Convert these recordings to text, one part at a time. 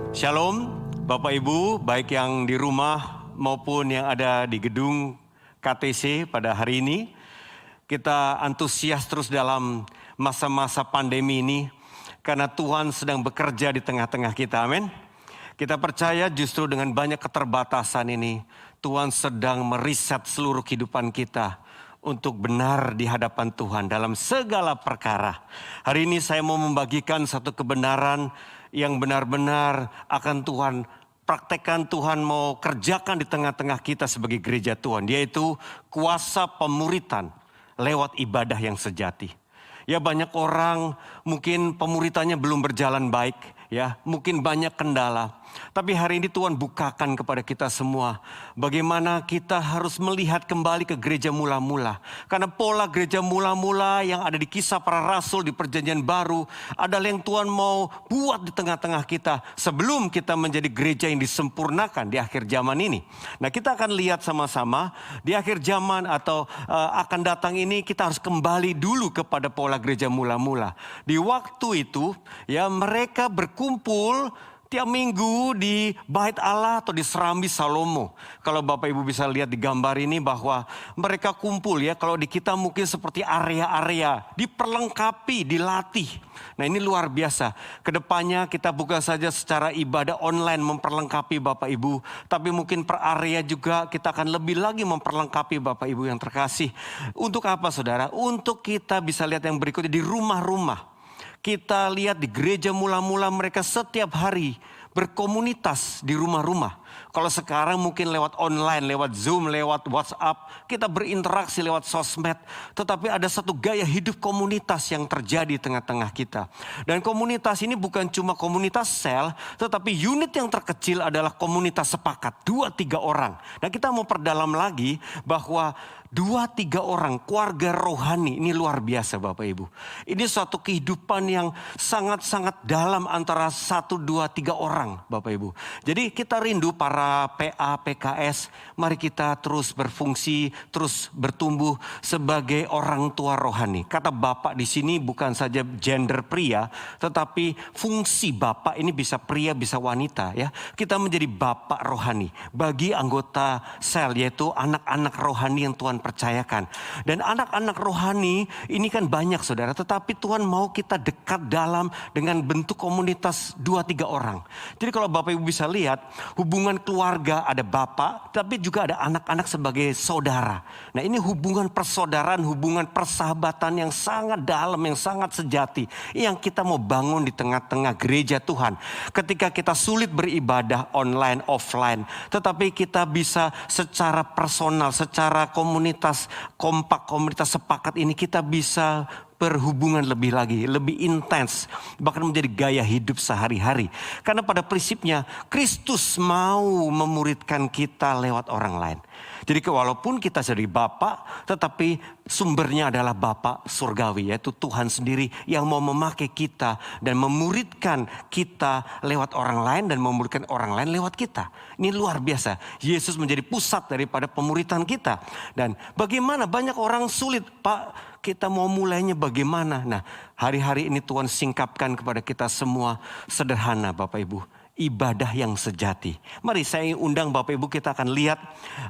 Shalom, Bapak Ibu, baik yang di rumah maupun yang ada di gedung KTC pada hari ini. Kita antusias terus dalam masa-masa pandemi ini karena Tuhan sedang bekerja di tengah-tengah kita, amin. Kita percaya justru dengan banyak keterbatasan ini, Tuhan sedang meriset seluruh kehidupan kita untuk benar di hadapan Tuhan dalam segala perkara. Hari ini saya mau membagikan satu kebenaran yang benar-benar akan Tuhan praktekkan, Tuhan mau kerjakan di tengah-tengah kita sebagai gereja Tuhan, yaitu kuasa pemuritan lewat ibadah yang sejati. Ya, banyak orang mungkin pemuritannya belum berjalan baik, ya, mungkin banyak kendala. Tapi hari ini Tuhan bukakan kepada kita semua bagaimana kita harus melihat kembali ke gereja mula-mula. Karena pola gereja mula-mula yang ada di Kisah Para Rasul di Perjanjian Baru adalah yang Tuhan mau buat di tengah-tengah kita sebelum kita menjadi gereja yang disempurnakan di akhir zaman ini. Nah, kita akan lihat sama-sama di akhir zaman atau akan datang ini kita harus kembali dulu kepada pola gereja mula-mula. Di waktu itu ya mereka berkumpul tiap minggu di Bait Allah atau di Serambi Salomo. Kalau Bapak Ibu bisa lihat di gambar ini bahwa mereka kumpul ya. Kalau di kita mungkin seperti area-area, diperlengkapi, dilatih. Nah, ini luar biasa. Kedepannya kita bukan saja secara ibadah online memperlengkapi Bapak Ibu. Tapi mungkin per area juga kita akan lebih lagi memperlengkapi Bapak Ibu yang terkasih. Untuk apa saudara? Untuk kita bisa lihat yang berikutnya di rumah-rumah. Kita lihat di gereja mula-mula mereka setiap hari berkomunitas di rumah-rumah. Kalau sekarang mungkin lewat online, lewat Zoom, lewat WhatsApp, kita berinteraksi lewat sosmed. Tetapi ada satu gaya hidup komunitas yang terjadi di tengah-tengah kita. Dan komunitas ini bukan cuma komunitas sel, tetapi unit yang terkecil adalah komunitas sepakat, 2-3 orang. Dan kita mau perdalam lagi bahwa 2-3 orang, keluarga rohani, ini luar biasa Bapak Ibu. Ini suatu kehidupan yang sangat-sangat dalam antara 1-2-3 orang Bapak Ibu. Jadi kita rindu para PA, PKS, mari kita terus berfungsi, terus bertumbuh sebagai orang tua rohani. Kata Bapak di sini bukan saja gender pria, tetapi fungsi Bapak ini bisa pria, bisa wanita ya. Kita menjadi Bapak rohani bagi anggota sel, yaitu anak-anak rohani yang Tuhan percayakan. Dan anak-anak rohani ini kan banyak saudara, tetapi Tuhan mau kita dekat dalam dengan bentuk komunitas 2-3 orang. Jadi kalau Bapak Ibu bisa lihat, hubungan keluarga ada bapak, tapi juga ada anak-anak sebagai saudara. Nah, ini hubungan persaudaraan, hubungan persahabatan yang sangat dalam, yang sangat sejati, yang kita mau bangun di tengah-tengah gereja Tuhan. Ketika kita sulit beribadah online, offline, tetapi kita bisa secara personal, secara komunitas kompak, komunitas sepakat ini kita bisa berhubungan lebih lagi, lebih intens, bahkan menjadi gaya hidup sehari-hari. Karena pada prinsipnya Kristus mau memuridkan kita lewat orang lain. Jadi walaupun kita jadi Bapak, tetapi sumbernya adalah Bapak surgawi, yaitu Tuhan sendiri yang mau memakai kita dan memuridkan kita lewat orang lain dan memuridkan orang lain lewat kita. Ini luar biasa. Yesus menjadi pusat daripada pemuritan kita. Dan bagaimana banyak orang sulit, Pak, kita mau mulainya bagaimana? Nah, hari-hari ini Tuhan singkapkan kepada kita semua sederhana Bapak Ibu. Ibadah yang sejati. Mari saya undang Bapak Ibu, kita akan lihat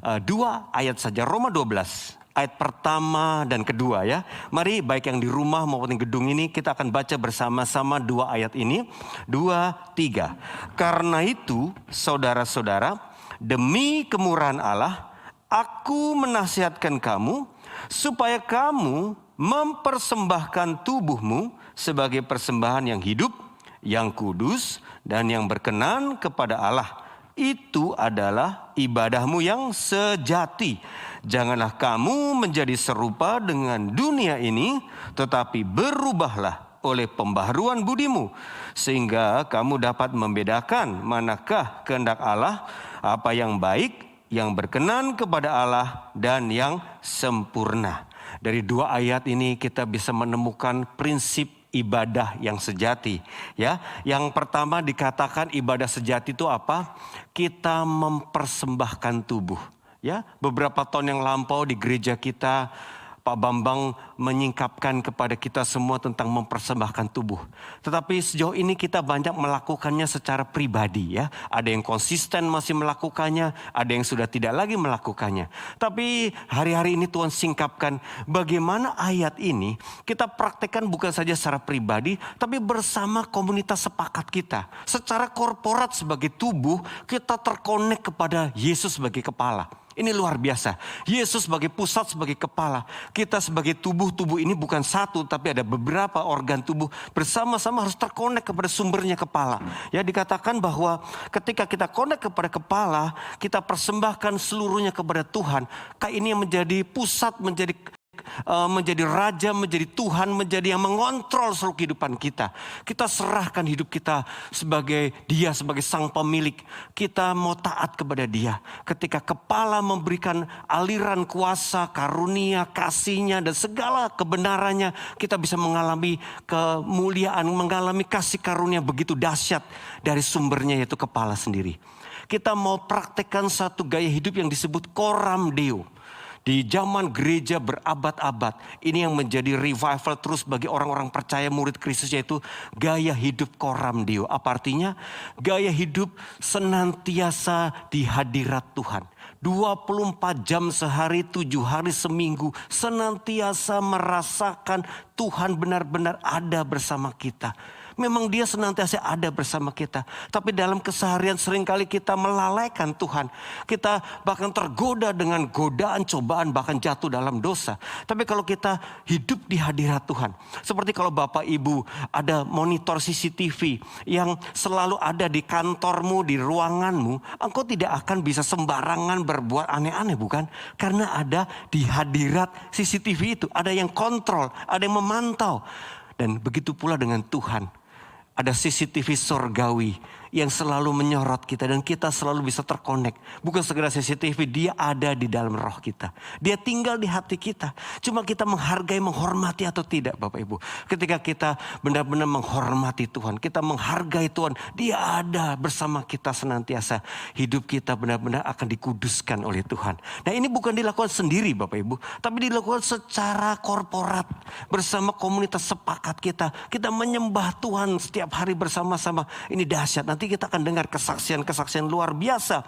2 ayat saja. Roma 12 ayat pertama dan kedua ya. Mari baik yang di rumah maupun di gedung ini kita akan baca bersama-sama 2 ayat ini. 2, 3. Karena itu saudara-saudara, demi kemurahan Allah, aku menasihatkan kamu supaya kamu mempersembahkan tubuhmu sebagai persembahan yang hidup, yang kudus, dan yang berkenan kepada Allah. Itu adalah ibadahmu yang sejati. Janganlah kamu menjadi serupa dengan dunia ini, tetapi berubahlah oleh pembaharuan budimu, sehingga kamu dapat membedakan manakah kehendak Allah, apa yang baik, yang berkenan kepada Allah, dan yang sempurna. Dari 2 ayat ini kita bisa menemukan prinsip ibadah yang sejati ya. Yang pertama dikatakan ibadah sejati itu apa? Kita mempersembahkan tubuh ya. Beberapa tahun yang lampau di gereja kita Pak Bambang menyingkapkan kepada kita semua tentang mempersembahkan tubuh. Tetapi sejauh ini kita banyak melakukannya secara pribadi ya. Ada yang konsisten masih melakukannya, ada yang sudah tidak lagi melakukannya. Tapi hari-hari ini Tuhan singkapkan bagaimana ayat ini kita praktekkan bukan saja secara pribadi, tapi bersama komunitas sepakat kita. Secara korporat sebagai tubuh, kita terkonek kepada Yesus sebagai kepala. Ini luar biasa. Yesus sebagai pusat, sebagai kepala. Kita sebagai tubuh ini bukan satu, tapi ada beberapa organ tubuh bersama-sama harus terkonek kepada sumbernya kepala. Ya, dikatakan bahwa ketika kita konek kepada kepala, kita persembahkan seluruhnya kepada Tuhan. Kayak ini yang menjadi pusat, menjadi raja, menjadi Tuhan, menjadi yang mengontrol seluruh kehidupan kita. Kita serahkan hidup kita sebagai Dia, sebagai sang pemilik. Kita mau taat kepada Dia. Ketika kepala memberikan aliran kuasa, karunia, kasih-Nya dan segala kebenarannya, kita bisa mengalami kemuliaan, mengalami kasih karunia begitu dahsyat dari sumbernya, yaitu kepala sendiri. Kita mau praktekkan satu gaya hidup yang disebut coram Deo. Di zaman gereja berabad-abad, ini yang menjadi revival terus bagi orang-orang percaya murid Kristus, yaitu gaya hidup coram Deo. Apa artinya? Gaya hidup senantiasa di hadirat Tuhan. 24 jam sehari, 7 hari seminggu, senantiasa merasakan Tuhan benar-benar ada bersama kita. Memang Dia senantiasa ada bersama kita. Tapi dalam keseharian seringkali kita melalaikan Tuhan. Kita bahkan tergoda dengan godaan, cobaan, bahkan jatuh dalam dosa. Tapi kalau kita hidup di hadirat Tuhan. Seperti kalau Bapak Ibu ada monitor CCTV yang selalu ada di kantormu, di ruanganmu. Engkau tidak akan bisa sembarangan berbuat aneh-aneh, bukan? Karena ada di hadirat CCTV itu. Ada yang kontrol, ada yang memantau. Dan begitu pula dengan Tuhan. Ada CCTV surgawi yang selalu menyorot kita dan kita selalu bisa terkonek. Bukan sekedar CCTV, Dia ada di dalam roh kita. Dia tinggal di hati kita. Cuma kita menghargai, menghormati atau tidak, Bapak Ibu. Ketika kita benar-benar menghormati Tuhan, kita menghargai Tuhan, Dia ada bersama kita senantiasa. Hidup kita benar-benar akan dikuduskan oleh Tuhan. Nah, ini bukan dilakukan sendiri, Bapak Ibu, tapi dilakukan secara korporat bersama komunitas sepakat kita. Kita menyembah Tuhan setiap hari bersama-sama. Ini dahsyat. Nanti kita akan dengar kesaksian-kesaksian luar biasa.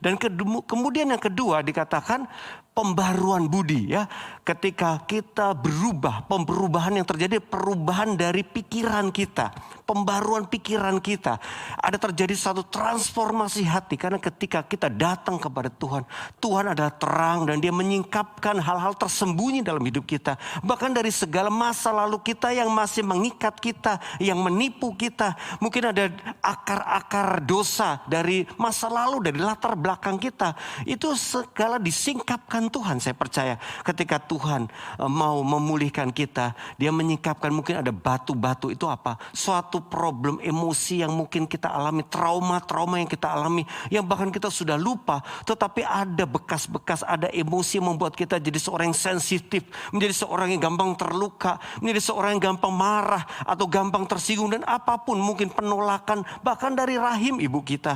Dan kemudian yang kedua dikatakan pembaruan budi ya. Ketika kita berubah, perubahan yang terjadi, perubahan dari pikiran kita, pembaruan pikiran kita. Ada terjadi satu transformasi hati karena ketika kita datang kepada Tuhan, Tuhan adalah terang dan Dia menyingkapkan hal-hal tersembunyi dalam hidup kita. Bahkan dari segala masa lalu kita yang masih mengikat kita, yang menipu kita. Mungkin ada akar-akar dosa dari masa lalu, dari latar belakang kita. Itu segala disingkapkan Tuhan, saya percaya. Ketika Tuhan mau memulihkan kita, Dia menyingkapkan, mungkin ada batu-batu itu apa? Suatu problem emosi yang mungkin kita alami, trauma-trauma yang kita alami, yang bahkan kita sudah lupa. Tetapi ada bekas-bekas, ada emosi yang membuat kita jadi seorang yang sensitif, menjadi seorang yang gampang terluka, menjadi seorang yang gampang marah atau gampang tersinggung dan apapun, mungkin penolakan bahkan dari rahim ibu kita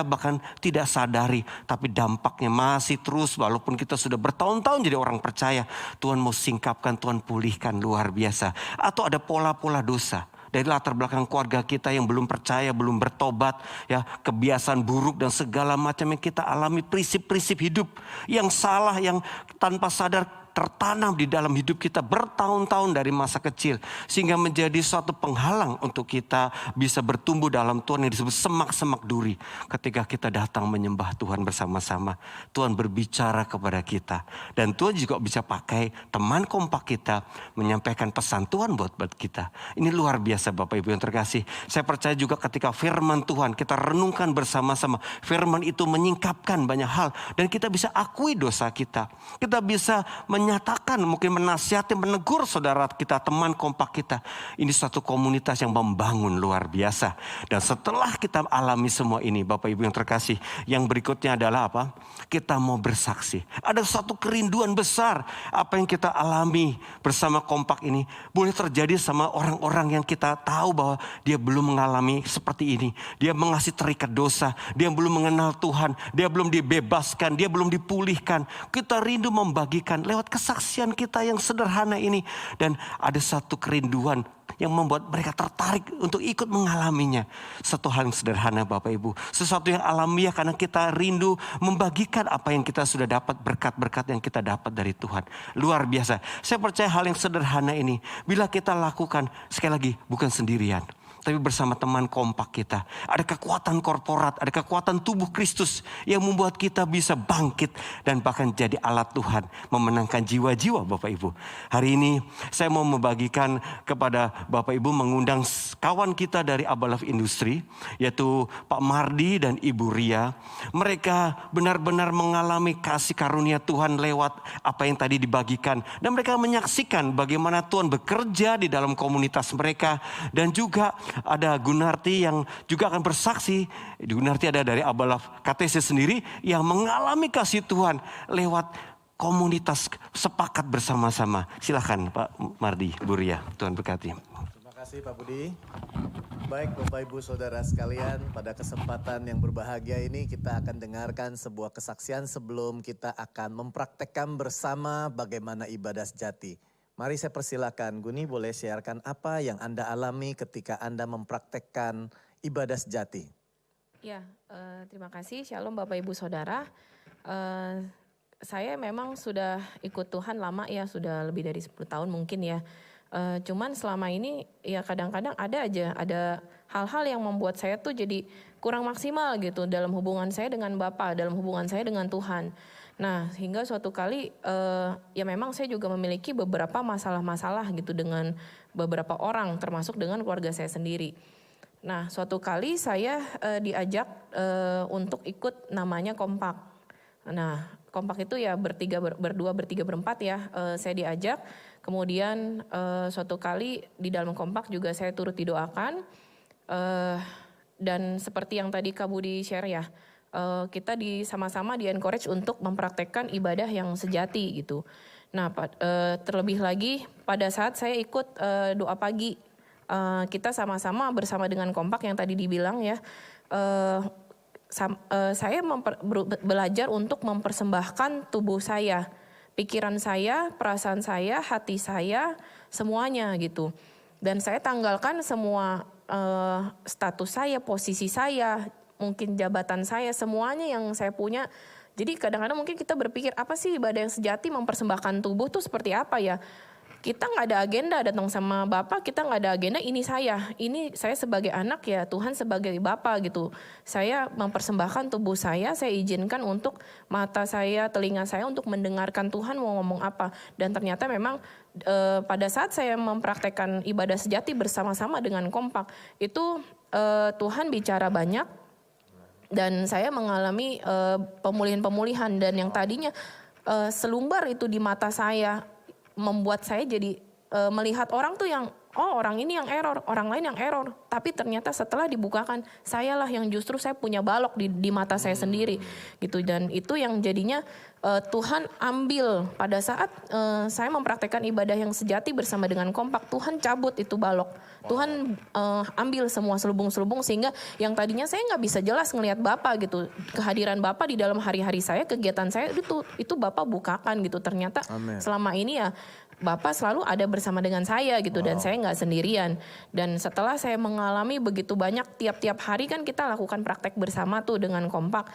bahkan tidak sadari, tapi dampaknya masih terus walaupun kita sudah bertahun-tahun jadi orang percaya. Tuhan mau singkapkan, Tuhan pulihkan luar biasa. Atau ada pola-pola dosa dari latar belakang keluarga kita yang belum percaya, belum bertobat, ya, kebiasaan buruk dan segala macam yang kita alami, prinsip-prinsip hidup yang salah, yang tanpa sadar tertanam di dalam hidup kita bertahun-tahun dari masa kecil. Sehingga menjadi suatu penghalang untuk kita bisa bertumbuh dalam Tuhan yang disebut semak-semak duri. Ketika kita datang menyembah Tuhan bersama-sama, Tuhan berbicara kepada kita. Dan Tuhan juga bisa pakai teman kompak kita menyampaikan pesan Tuhan buat kita. Ini luar biasa Bapak Ibu yang terkasih. Saya percaya juga ketika firman Tuhan kita renungkan bersama-sama. Firman itu menyingkapkan banyak hal. Dan kita bisa akui dosa kita. Kita bisa menyatakan, mungkin menasihati, menegur saudara kita, teman kompak kita. Ini suatu komunitas yang membangun luar biasa. Dan setelah kita alami semua ini, Bapak Ibu yang terkasih, yang berikutnya adalah apa? Kita mau bersaksi. Ada suatu kerinduan besar. Apa yang kita alami bersama kompak ini boleh terjadi sama orang-orang yang kita tahu bahwa dia belum mengalami seperti ini. Dia masih terikat dosa. Dia belum mengenal Tuhan. Dia belum dibebaskan. Dia belum dipulihkan. Kita rindu membagikan lewat melihat kesaksian kita yang sederhana ini. Dan ada satu kerinduan yang membuat mereka tertarik untuk ikut mengalaminya. Satu hal yang sederhana Bapak Ibu. Sesuatu yang alamiah karena kita rindu membagikan apa yang kita sudah dapat, berkat-berkat yang kita dapat dari Tuhan. Luar biasa. Saya percaya hal yang sederhana ini, bila kita lakukan, sekali lagi bukan sendirian, tapi bersama teman kompak kita. Ada kekuatan korporat, ada kekuatan tubuh Kristus yang membuat kita bisa bangkit dan bahkan jadi alat Tuhan memenangkan jiwa-jiwa Bapak Ibu. Hari ini saya mau membagikan kepada Bapak Ibu, mengundang kawan kita dari Abalaf Industri, yaitu Pak Mardi dan Ibu Ria. Mereka benar-benar mengalami kasih karunia Tuhan lewat apa yang tadi dibagikan. Dan mereka menyaksikan bagaimana Tuhan bekerja di dalam komunitas mereka. Dan juga ada Gunarti yang juga akan bersaksi. Gunarti ada dari Abalaf KTC sendiri yang mengalami kasih Tuhan lewat komunitas sepakat bersama-sama. Silakan Pak Mardi, Bu Ria, Tuhan berkati. Terima kasih Pak Budi. Baik Bapak Ibu Saudara sekalian, pada kesempatan yang berbahagia ini kita akan dengarkan sebuah kesaksian sebelum kita akan mempraktekkan bersama bagaimana ibadah sejati. Mari saya persilakan, Guni boleh sharekan apa yang Anda alami ketika Anda mempraktekkan ibadah sejati. Ya, terima kasih. Shalom Bapak Ibu Saudara. Saya memang sudah ikut Tuhan lama ya, sudah lebih dari 10 tahun mungkin ya. Cuman selama ini ya kadang-kadang ada hal-hal yang membuat saya tuh jadi kurang maksimal gitu dalam hubungan saya dengan Bapa, dalam hubungan saya dengan Tuhan. Nah, hingga suatu kali ya memang saya juga memiliki beberapa masalah-masalah gitu dengan beberapa orang, termasuk dengan keluarga saya sendiri. Nah, suatu kali saya diajak untuk ikut namanya kompak. Nah, kompak itu ya berdua, bertiga, berempat ya. Saya diajak, kemudian suatu kali di dalam kompak juga saya turut didoakan. Dan seperti yang tadi Kak Budi share ya, kita sama-sama di-encourage untuk mempraktekkan ibadah yang sejati gitu. Nah, terlebih lagi pada saat saya ikut doa pagi, kita sama-sama bersama dengan kompak yang tadi dibilang ya, saya belajar untuk mempersembahkan tubuh saya, pikiran saya, perasaan saya, hati saya, semuanya gitu. Dan saya tanggalkan semua status saya, posisi saya, mungkin jabatan saya, semuanya yang saya punya. Jadi kadang-kadang mungkin kita berpikir, apa sih ibadah yang sejati, mempersembahkan tubuh tuh seperti apa ya? Kita nggak ada agenda datang sama Bapak, kita nggak ada agenda ini saya sebagai anak ya, Tuhan sebagai Bapak gitu. Saya mempersembahkan tubuh saya izinkan untuk mata saya, telinga saya untuk mendengarkan Tuhan mau ngomong apa. Dan ternyata memang pada saat saya mempraktekkan ibadah sejati bersama-sama dengan kompak, itu Tuhan bicara banyak. Dan saya mengalami pemulihan-pemulihan, dan yang tadinya selumbar itu di mata saya membuat saya jadi melihat orang tuh yang orang ini yang error, orang lain yang error. Tapi ternyata setelah dibukakan, sayalah yang justru saya punya balok di mata saya sendiri gitu. Dan itu yang jadinya Tuhan ambil pada saat saya mempraktekkan ibadah yang sejati bersama dengan kompak. Tuhan cabut itu balok. Tuhan ambil semua selubung-selubung, sehingga yang tadinya saya nggak bisa jelas ngelihat Bapak gitu. Kehadiran Bapak di dalam hari-hari saya, kegiatan saya itu Bapak bukakan gitu. Ternyata Amen. Selama ini ya Bapak selalu ada bersama dengan saya gitu. Dan saya nggak sendirian. Dan setelah saya mengalami begitu banyak, tiap-tiap hari kan kita lakukan praktek bersama tuh dengan kompak.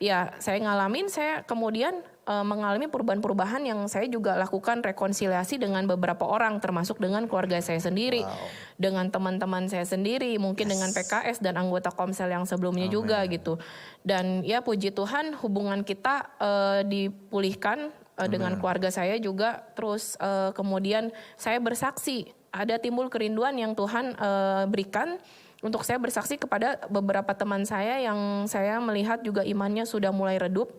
Ya saya ngalamin, saya kemudian mengalami perubahan-perubahan yang saya juga lakukan rekonsiliasi dengan beberapa orang, termasuk dengan keluarga saya sendiri, dengan teman-teman saya sendiri, mungkin dengan PKS dan anggota Komsel yang sebelumnya Amen. Juga gitu. Dan ya puji Tuhan hubungan kita dipulihkan dengan keluarga saya juga. Terus kemudian saya bersaksi, ada timbul kerinduan yang Tuhan berikan untuk saya bersaksi kepada beberapa teman saya yang saya melihat juga imannya sudah mulai redup.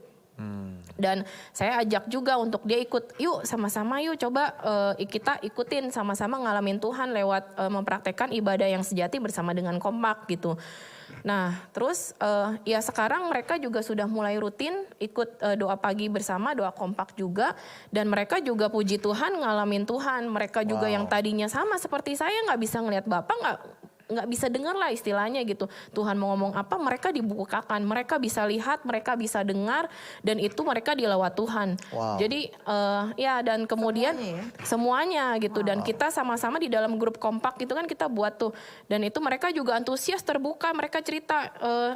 Dan saya ajak juga untuk dia ikut, yuk sama-sama yuk coba kita ikutin sama-sama ngalamin Tuhan lewat mempraktekkan ibadah yang sejati bersama dengan kompak gitu. Nah terus ya sekarang mereka juga sudah mulai rutin ikut doa pagi bersama, doa kompak juga. Dan mereka juga puji Tuhan ngalamin Tuhan. Mereka juga yang tadinya sama seperti saya, gak bisa ngelihat Bapak, nggak bisa dengar lah istilahnya gitu. Tuhan mau ngomong apa, mereka dibukakan, mereka bisa lihat, mereka bisa dengar, dan itu mereka dilawat Tuhan. Wow. Jadi ya, dan kemudian semuanya gitu, dan kita sama-sama di dalam grup kompak gitu kan kita buat tuh, dan itu mereka juga antusias, terbuka, mereka cerita,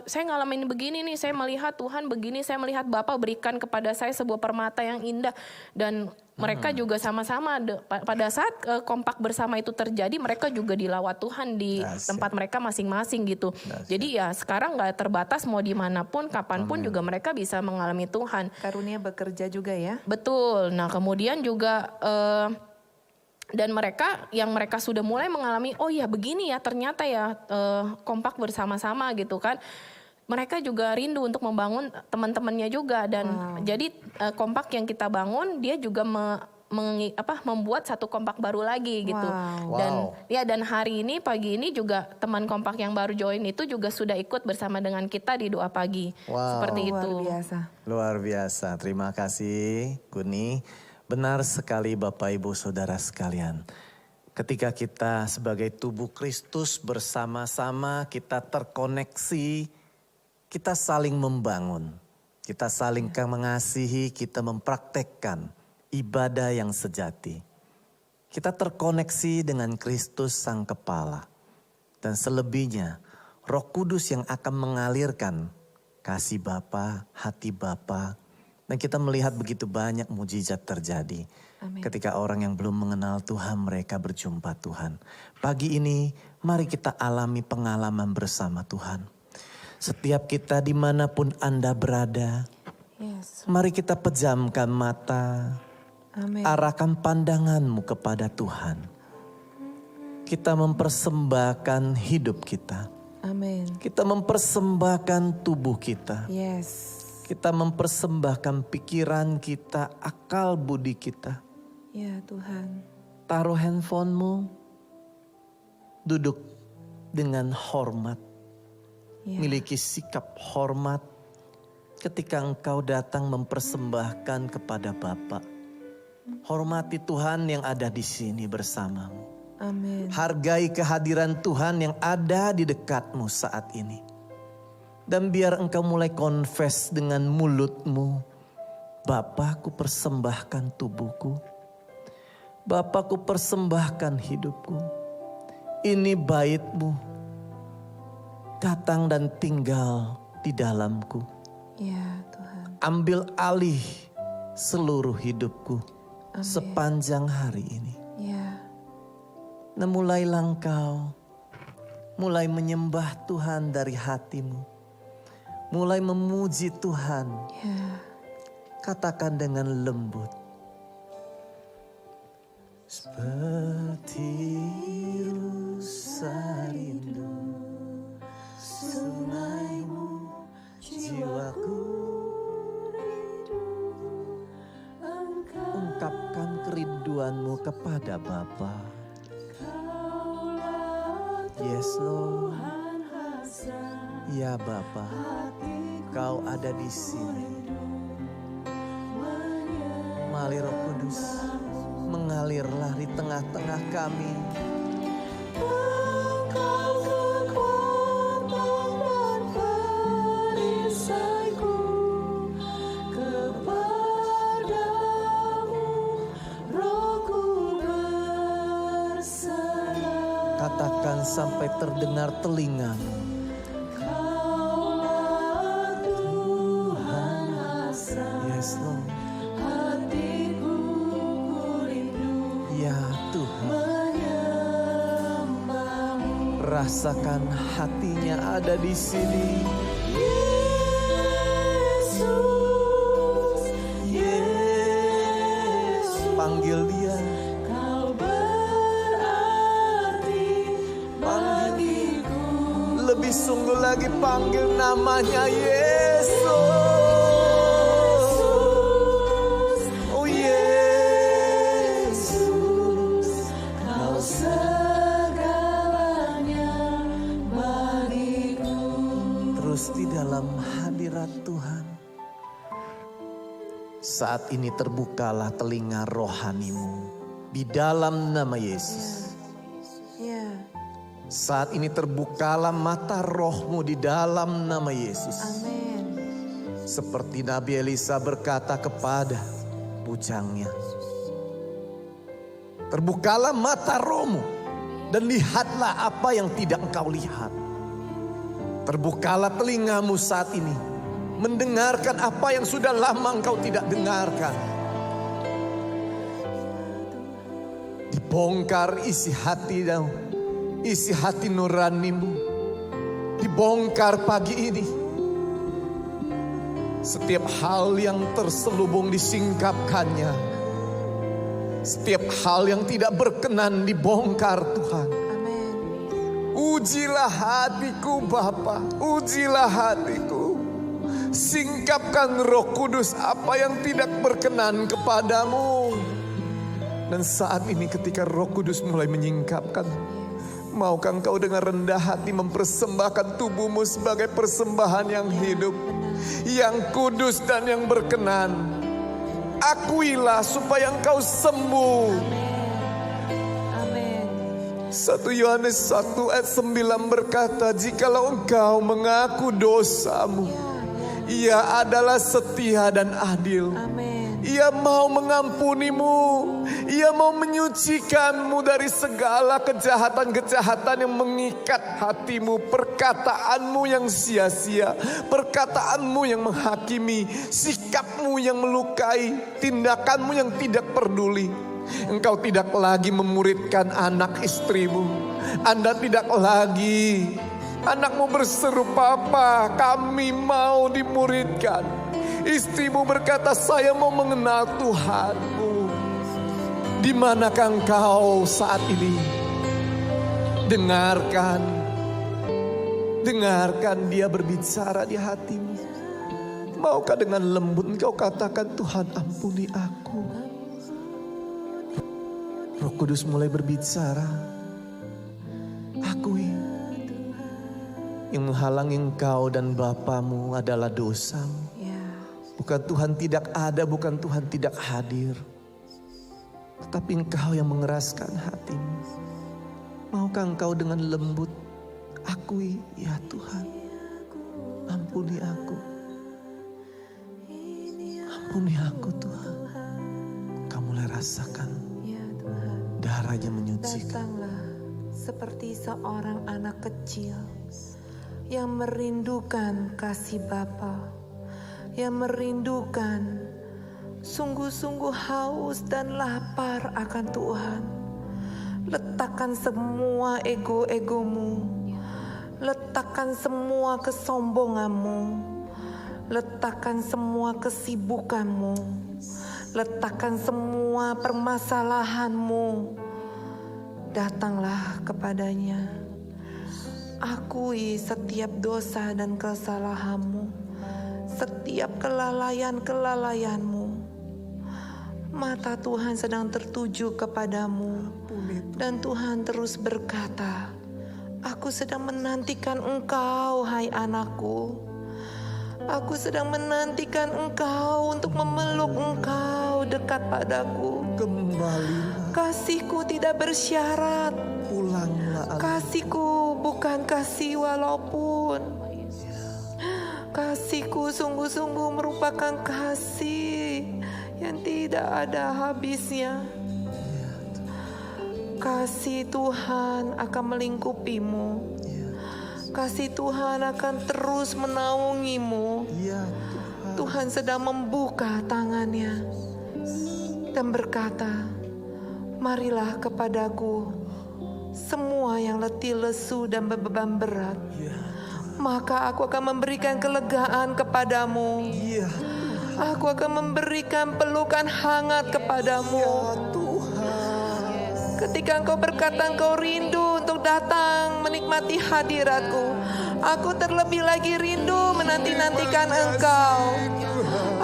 saya ngalamin begini nih, saya melihat Tuhan begini, saya melihat Bapak berikan kepada saya sebuah permata yang indah, dan mereka juga sama-sama pada saat kompak bersama itu terjadi, mereka juga dilawat Tuhan di tempat mereka masing-masing gitu. Jadi ya sekarang nggak terbatas, mau dimanapun, kapanpun juga mereka bisa mengalami Tuhan. Karunia bekerja juga ya. Betul. Nah kemudian juga dan mereka sudah mulai mengalami, oh ya begini ya ternyata ya kompak bersama-sama gitu kan. Mereka juga rindu untuk membangun teman-temannya juga, dan jadi kompak yang kita bangun dia juga membuat satu kompak baru lagi gitu. Dan hari ini pagi ini juga teman kompak yang baru join itu juga sudah ikut bersama dengan kita di doa pagi. Seperti itu. Luar biasa. Luar biasa. Terima kasih Guni. Benar sekali Bapak Ibu Saudara sekalian. Ketika kita sebagai tubuh Kristus bersama-sama kita terkoneksi, kita saling membangun, kita saling mengasihi, kita mempraktekkan ibadah yang sejati. Kita terkoneksi dengan Kristus Sang Kepala. Dan selebihnya Roh Kudus yang akan mengalirkan kasih Bapa, hati Bapa. Dan kita melihat begitu banyak mujizat terjadi. Amin. Ketika orang yang belum mengenal Tuhan, mereka berjumpa Tuhan. Pagi ini mari kita alami pengalaman bersama Tuhan. Setiap kita dimanapun Anda berada, mari kita pejamkan mata, arahkan pandanganmu kepada Tuhan. Kita mempersembahkan hidup kita. Kita mempersembahkan tubuh kita. Kita mempersembahkan pikiran kita, akal budi kita. Ya Tuhan. Taruh handphonemu, duduk dengan hormat. Miliki sikap hormat ketika engkau datang mempersembahkan kepada Bapa. Hormati Tuhan yang ada di sini bersamamu. Amin. Hargai kehadiran Tuhan yang ada di dekatmu saat ini. Dan biar engkau mulai confess dengan mulutmu, Bapa, ku persembahkan tubuhku. Bapa, ku persembahkan hidupku. Ini baitmu. Datang dan tinggal di dalamku. Ya Tuhan. Ambil alih seluruh hidupku sepanjang hari ini. Ya. Nah, mulailah engkau mulai menyembah Tuhan dari hatimu. Mulai memuji Tuhan. Ya. Katakan dengan lembut. Seperti rusa rindu sungaimu, jiwaku rindu engkau. Ungkapkan kerinduanmu kepada Bapa. Yes Lord. Ya Bapa, Kau ada di sini. Mari Roh Kudus mengalirlah di tengah-tengah kami. Katakan sampai terdengar telingamu. Yes Lord. Ya Tuhan. Rasakan hatinya ada di sini. Yesus, Yesus. Panggil dia. Kau berarti bagiku. Lebih sungguh lagi panggil namanya Yesus. Di dalam hadirat Tuhan. Saat ini terbukalah telinga rohanimu di dalam nama Yesus. Ya. Saat ini terbukalah mata rohmu di dalam nama Yesus. Amin. Seperti Nabi Elisa berkata kepada bujangnya. Terbukalah mata rohmu dan lihatlah apa yang tidak engkau lihat. Terbukalah telingamu saat ini, mendengarkan apa yang sudah lama engkau tidak dengarkan. Dibongkar isi hati dan isi hati nuranimu. Dibongkar pagi ini. Setiap hal yang terselubung disingkapkannya. Setiap hal yang tidak berkenan dibongkar Tuhan. Amin. Ujilah hatiku Bapa, ujilah hatiku. Singkapkan Roh Kudus apa yang tidak berkenan kepadamu. Dan saat ini ketika Roh Kudus mulai menyingkapkan, maukah engkau dengan rendah hati mempersembahkan tubuhmu sebagai persembahan yang hidup, yang kudus dan yang berkenan. Akuilah supaya engkau sembuh. Amin. 1 Yohanes 1 ayat 9 berkata, jikalau engkau mengaku dosamu, Ia adalah setia dan adil. Amin. Ia mau mengampunimu. Ia mau menyucikanmu dari segala kejahatan-kejahatan yang mengikat hatimu. Perkataanmu yang sia-sia. Perkataanmu yang menghakimi. Sikapmu yang melukai. Tindakanmu yang tidak peduli. Engkau tidak lagi memuridkan anak istrimu. Anda tidak lagi. Anakmu berseru, Papa, kami mau dimuridkan. Istrimu berkata, saya mau mengenal Tuhanmu. Di manakah engkau saat ini? Dengarkan. Dengarkan dia berbicara di hatimu. Maukah dengan lembut engkau katakan, Tuhan ampuni aku. Roh Kudus mulai berbicara. Akui. Yang menghalangi engkau dan bapamu adalah dosamu. Ya. Bukan Tuhan tidak ada, bukan Tuhan tidak hadir. Tetapi engkau yang mengeraskan hatimu. Maukah engkau dengan lembut akui, ya Tuhan, ampuni aku. Ampuni aku Tuhan. Kamu mulai rasakan Ya Tuhan. darahnya menyucikan. Datanglah seperti seorang anak kecil yang merindukan kasih Bapa, yang merindukan sungguh-sungguh haus dan lapar akan Tuhan. Letakkan semua ego-egomu, letakkan semua kesombonganmu, letakkan semua kesibukanmu, letakkan semua permasalahanmu. Datanglah kepadanya. Akui setiap dosa dan kesalahanmu, setiap kelalaian-kelalaianmu. Mata Tuhan sedang tertuju kepadamu, dan Tuhan terus berkata, aku sedang menantikan engkau, hai anakku. Aku sedang menantikan engkau untuk memeluk engkau dekat padaku. Kembalilah, Kasihku tidak bersyarat. pulanglah. Kasihku bukan kasih walaupun. Kasihku sungguh-sungguh merupakan kasih yang tidak ada habisnya. Kasih Tuhan akan melingkupimu. Kasih Tuhan akan terus menaungimu. Ya Tuhan sedang membuka tangannya dan berkata, marilah kepadaku semua yang letih lesu dan beban berat, maka aku akan memberikan kelegaan kepadamu. Iya Aku akan memberikan pelukan hangat kepadamu. Ketika engkau berkata engkau rindu untuk datang menikmati hadiratku, aku terlebih lagi rindu menanti-nantikan engkau.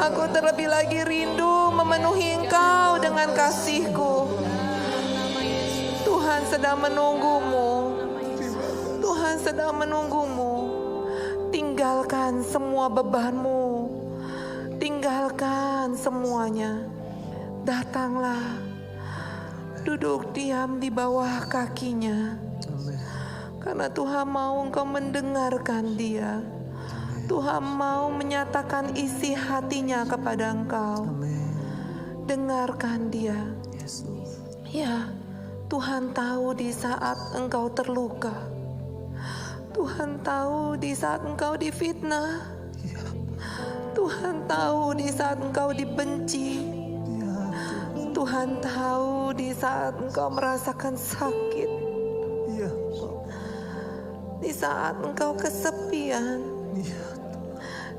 Aku terlebih lagi rindu memenuhi engkau dengan kasihku. Tuhan sedang menunggumu. Tuhan sedang menunggumu. Tinggalkan semua bebanmu. Tinggalkan semuanya. Datanglah. Duduk diam di bawah kakinya. Karena Tuhan mau Engkau mendengarkan dia. Tuhan mau menyatakan isi hatinya kepada Engkau. Dengarkan dia. Ya, Tuhan tahu di saat Engkau terluka. Tuhan tahu di saat Engkau difitnah. Tuhan tahu di saat Engkau dibenci. Tuhan tahu di saat Engkau merasakan sakit. Di saat Engkau kesepian.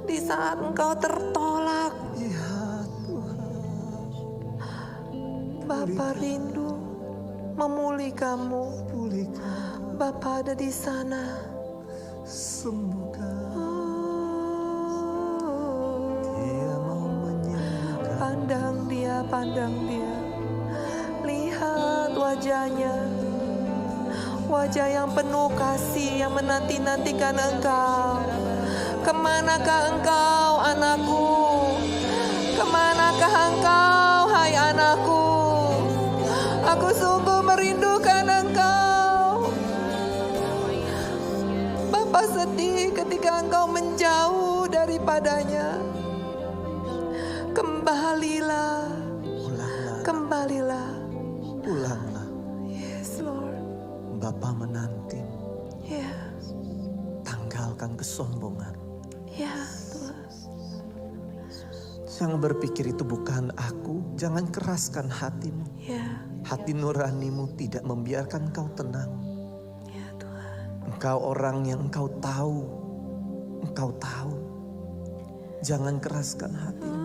Di saat Engkau tertolak. Bapa rindu memulihkanmu. Bapa ada di sana. Sembuhkan. Pandang dia, pandang dia. Lihat wajahnya. Wajah yang penuh kasih yang menanti-nantikan engkau. Kemanakah engkau, anakku? Kemanakah engkau, hai anakku? Aku sungguh merindukan engkau. Bapa sedih ketika engkau menjauh daripadanya. Kembalilah. Kembalilah. Pulanglah. Yes, Lord. Bapa menanti. Ya, Tanggalkan kesombongan. ya Tuhan. Jangan berpikir itu bukan aku. Jangan keraskan hatimu. Ya, Hati nuranimu tidak membiarkan engkau tenang. ya Tuhan. Engkau orang yang engkau tahu. Engkau tahu. Jangan keraskan hatimu.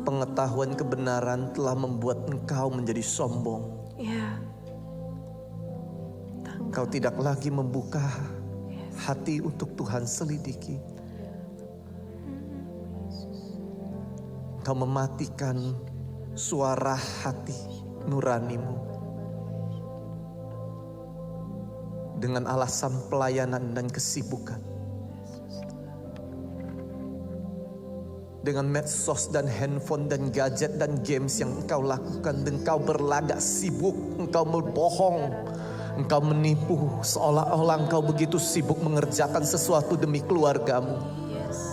Pengetahuan kebenaran telah membuat engkau menjadi sombong. Ya, Engkau tidak lagi membuka hati untuk Tuhan selidiki. Engkau mematikan suara hati nuranimu dengan alasan pelayanan dan kesibukan. Dengan medsos dan handphone dan gadget dan games yang engkau lakukan, dan engkau berlagak sibuk, engkau berbohong, engkau menipu seolah-olah engkau begitu sibuk mengerjakan sesuatu demi keluargamu.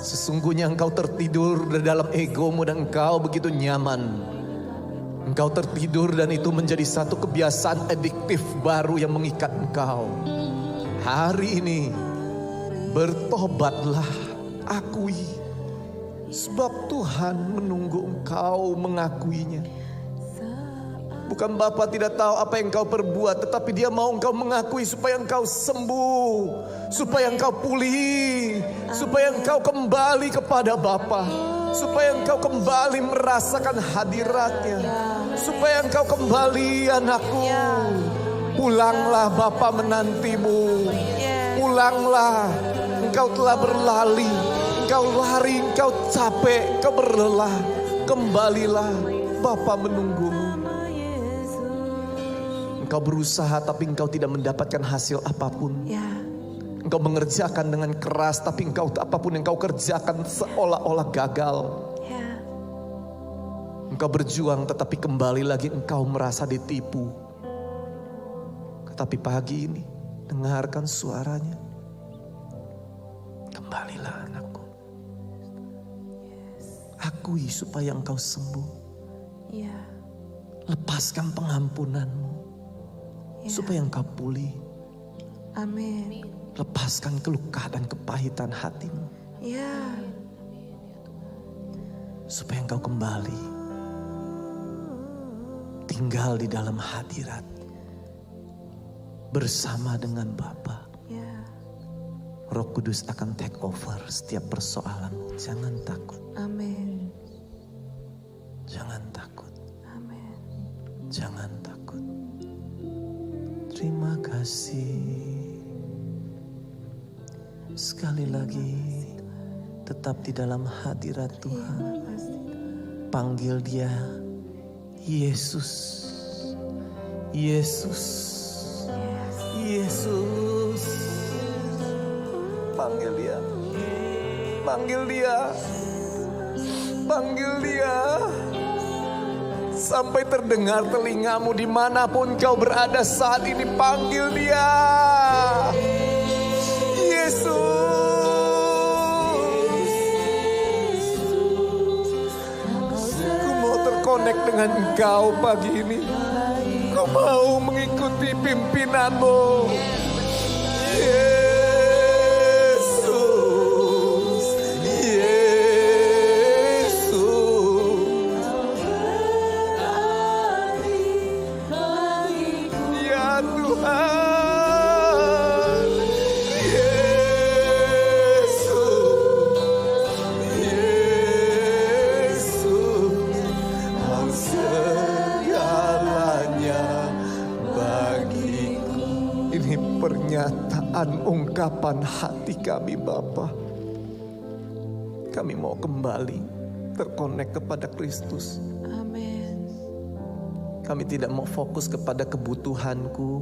Sesungguhnya engkau tertidur di dalam egomu dan engkau begitu nyaman. Engkau tertidur dan itu menjadi satu kebiasaan adiktif baru yang mengikat engkau. Hari ini bertobatlah, akui. Sebab Tuhan menunggu engkau mengakuinya. Bukan Bapa tidak tahu apa yang engkau perbuat, tetapi Dia mau engkau mengakui supaya engkau sembuh, supaya engkau pulih, supaya engkau kembali kepada Bapa, supaya engkau kembali merasakan hadirat-Nya, supaya engkau kembali, anakku. Pulanglah, Bapa menantimu. Pulanglah, engkau telah berlari. Engkau lari, engkau capek, engkau berlelah. Kembalilah, Bapa menunggumu. Engkau berusaha tapi engkau tidak mendapatkan hasil apapun. ya, Engkau mengerjakan dengan keras tapi engkau apapun yang engkau kerjakan seolah-olah gagal. ya, Engkau berjuang tetapi kembali lagi engkau merasa ditipu. Tetapi pagi ini dengarkan suaranya. Kembalilah anakku. Akui supaya engkau sembuh. ya, Lepaskan pengampunanmu supaya engkau pulih. amin. Lepaskan keluka dan kepahitan hatimu Ya, supaya engkau kembali tinggal di dalam hadirat bersama dengan Bapa. ya, Roh Kudus akan take over setiap persoalanmu. Jangan takut, amin. jangan takut, Amin. jangan takut. Terima kasih. Sekali lagi tetap di dalam hadirat Tuhan. Panggil Dia Yesus. Yesus. Yesus. Panggil Dia. Panggil Dia. Panggil Dia. Sampai terdengar telingamu dimanapun kau berada saat ini, panggil dia. Yesus. Ku mau terkonek dengan engkau pagi ini. Ku mau mengikuti pimpinanmu. Yesus. Ya Tuhan, Yesus, Kau segalanya bagiku. Ini pernyataan ungkapan hati kami Bapa. Kami mau kembali terkonek kepada Kristus. Amin. Kami tidak mau fokus kepada kebutuhanku,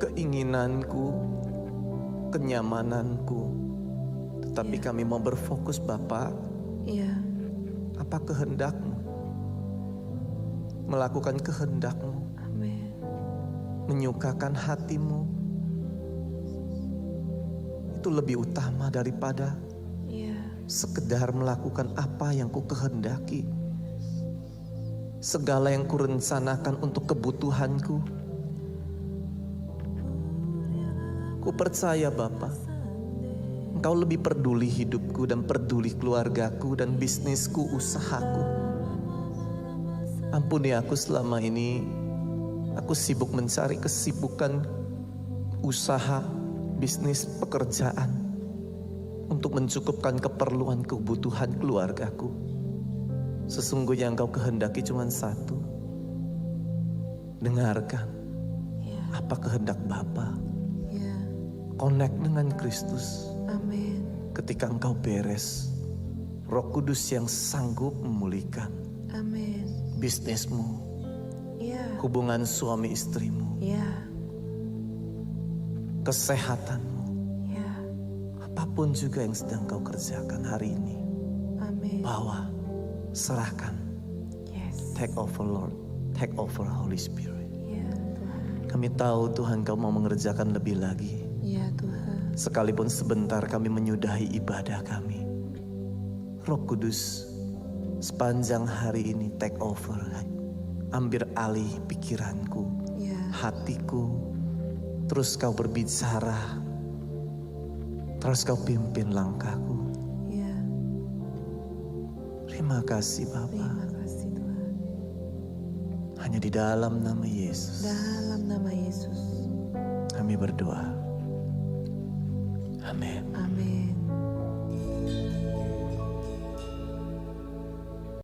keinginanku, kenyamananku. Tetapi kami mau berfokus Bapa, Iya. apa kehendak-Mu? Melakukan kehendak-Mu, Amin. menyukakan hati-Mu. Itu lebih utama daripada Iya. sekedar melakukan apa yang ku kehendaki. Segala yang kurencanakan untuk kebutuhanku. Ku percaya Bapa, Engkau lebih peduli hidupku dan peduli keluargaku dan bisnisku, usahaku. Ampuni aku selama ini, aku sibuk mencari kesibukan, usaha, bisnis, pekerjaan untuk mencukupkan keperluan kebutuhan keluargaku. Sesungguhnya Engkau kehendaki cuma satu. Dengarkan apa kehendak Bapa. Iya. Connect dengan Kristus. Amin. Ketika engkau beres, Roh Kudus yang sanggup memulihkan Amin. bisnismu, Iya. hubungan suami istrimu, Iya. kesehatanmu, Iya. apapun juga yang sedang kau kerjakan hari ini. Amin. Bawa, serahkan. Yes. Take over Lord, take over Holy Spirit. Iya Tuhan. Kami tahu Tuhan Kau mau mengerjakan lebih lagi. Iya Tuhan. Sekalipun sebentar kami menyudahi ibadah kami. Roh Kudus, sepanjang hari ini take over. Ambil alih pikiranku, Iya. hatiku. Terus Kau berbicara. Terus Kau pimpin langkahku. Iya. Terima kasih Bapa. Terima kasih Tuhan. Hanya di dalam nama Yesus Dalam nama Yesus. kami berdoa. Amin. Amin.